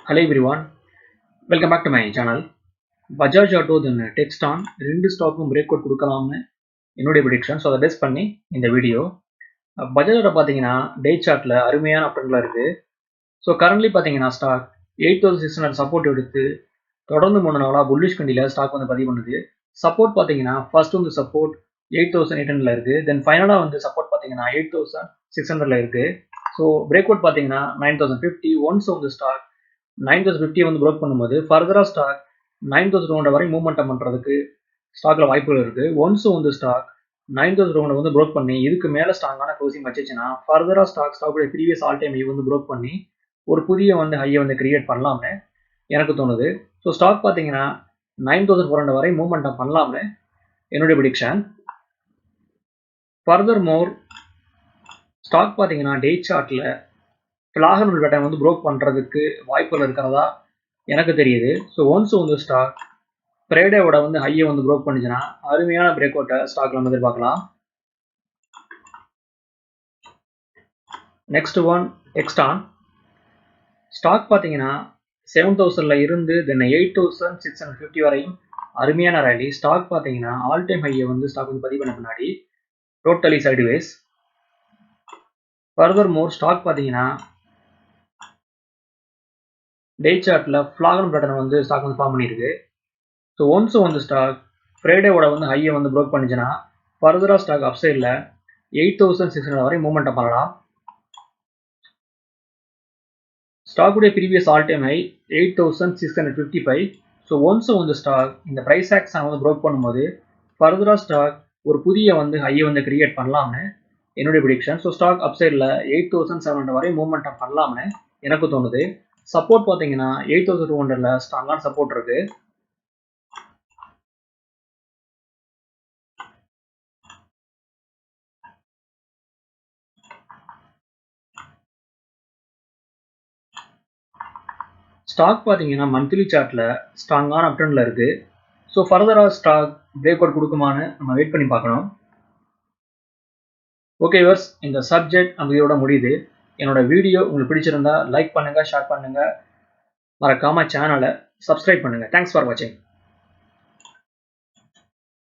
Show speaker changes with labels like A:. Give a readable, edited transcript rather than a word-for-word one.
A: Hello everyone, welcome back to my channel. Bajaj Auto then Textron ரெண்டு ஸ்டாக்கும் break out கொடுக்கலாம்னு என்னுடைய prediction. So அதை base பண்ணி இந்த வீடியோ. பஜாஜோட பார்த்தீங்கன்னா டே சார்ட்டில் அருமையான அப்டெண்ட்லாம் இருக்குது. ஸோ கரண்ட்லி பார்த்தீங்கன்னா ஸ்டாக் 8600 சப்போர்ட் எடுத்து தொடர்ந்து 3 நாளாக புல்லிஷ் கண்டியில் ஸ்டாக் வந்து பதிவு பண்ணுது. சப்போர்ட் பார்த்தீங்கன்னா ஃபர்ஸ்ட் வந்து சப்போர்ட் 8800 இருக்குது. தென் ஃபைனலாக வந்து சப்போர்ட் பார்த்தீங்கன்னா 8600 இருக்குது. ஸோ பிரேக் அவுட் பார்த்தீங்கன்னா 9050. ஒன்ஸ் வந்து ஸ்டாக் 9050 வந்து ப்ரோக் பண்ணும்போது ஃபர்தராக ஸ்டாக் 9200 வரை மூவ்மெண்டம் பண்ணுறதுக்கு ஸ்டாக்கில் வாய்ப்புகள் இருக்குது. ஒன்ஸ் வந்து ஸ்டாக் 9200 வந்து ப்ரோக் பண்ணி இதுக்கு மேலே ஸ்ட்ராங்கான க்ளோசிங் வச்சுச்சுன்னா ஃபர்தராக ஸ்டாக்குடைய ப்ரீவியஸ் ஆல் டைம் வந்து ப்ரோக் பண்ணி ஒரு புதிய வந்து ஹையை வந்து கிரியேட் பண்ணலாம்னு எனக்கு தோணுது. ஸோ ஸ்டாக் பார்த்தீங்கன்னா 9400 வரை மூவ்மெண்டம் பண்ணலாம்னு என்னுடைய ப்ரெடிக்ஷன். ஃபர்தர் மோர் ஸ்டாக் பார்த்தீங்கன்னா டே சார்ட்டில் ஃபிளாகனல் பேட்டர்ன் வந்து ப்ரோக் பண்ணுறதுக்கு வாய்ப்புகள் இருக்கிறதா எனக்கு தெரியுது. ஸோ ஒன்ஸ் வந்து ஸ்டாக் ஃப்ரைடேவோட வந்து ஹையை வந்து ப்ரோக் பண்ணிச்சுன்னா அருமையான பிரேக் அவுட்டை ஸ்டாக்ல வந்து எதிர்பார்க்கலாம். Next one டெக்ஸ்டான். ஸ்டாக் பார்த்தீங்கன்னா 7000 இருந்து தென் 8650 வரையும் அருமையான ரேலி. ஸ்டாக் பார்த்தீங்கன்னா ஆல் டைம் ஹையை வந்து ஸ்டாக் வந்து பதிவு பண்ண பின்னாடி totally sideways. Further more stock பார்த்தீங்கன்னா டே சார்ட்டில் ஃபிளாகன் பேட்டர்ன் வந்து ஸ்டாக் வந்து ஃபார்ம் பண்ணியிருக்கு. ஸோ ஒன்ஸ் வந்து ஸ்டாக் ஃப்ரைடேவோட வந்து ஹையை வந்து ப்ரோக் பண்ணிச்சுன்னா ஃபர்தராக ஸ்டாக் அப்சைடில் 8600 வரை மூவ்மெண்ட்டை பண்ணலாம். ஸ்டாக்குடைய previous all time high 8655. So once வந்து ஸ்டாக் இந்த ப்ரைஸ் ஆக்ஷன் வந்து ப்ரோக் பண்ணும்போது ஃபர்தராக ஸ்டாக் ஒரு புதிய வந்து ஹையை வந்து கிரியேட் பண்ணலாம்னு என்னுடைய ப்ரெடிக்ஷன். ஸோ ஸ்டாக் அப்சைடில் 8700 வரை மூவ்மெண்ட்டை பண்ணலாம்னு எனக்கு தோணுது. சப்போர்ட் பார்த்தீங்கன்னா 8200 ஸ்ட்ராங்கான சப்போர்ட் இருக்கு. ஸ்டாக் பார்த்தீங்கன்னா மந்த்லி சார்ட்டில் ஸ்ட்ராங்கான அப்ட்ரெண்டில் இருக்குது. ஸோ ஃபர்தராக ஸ்டாக் பிரேக் அவுட் கொடுக்குமான்னு நம்ம வெயிட் பண்ணி பார்க்கணும். ஓகே வியூவர்ஸ், இந்த சப்ஜெக்ட் நம்ம இதோட முடியுது. என்னோட வீடியோ உங்களுக்கு பிடிச்சிருந்தா லைக் பண்ணுங்கள், ஷேர் பண்ணுங்கள், மறக்காம சேனலை சப்ஸ்கிரைப் பண்ணுங்கள். தேங்க்ஸ் ஃபார் வாட்சிங்.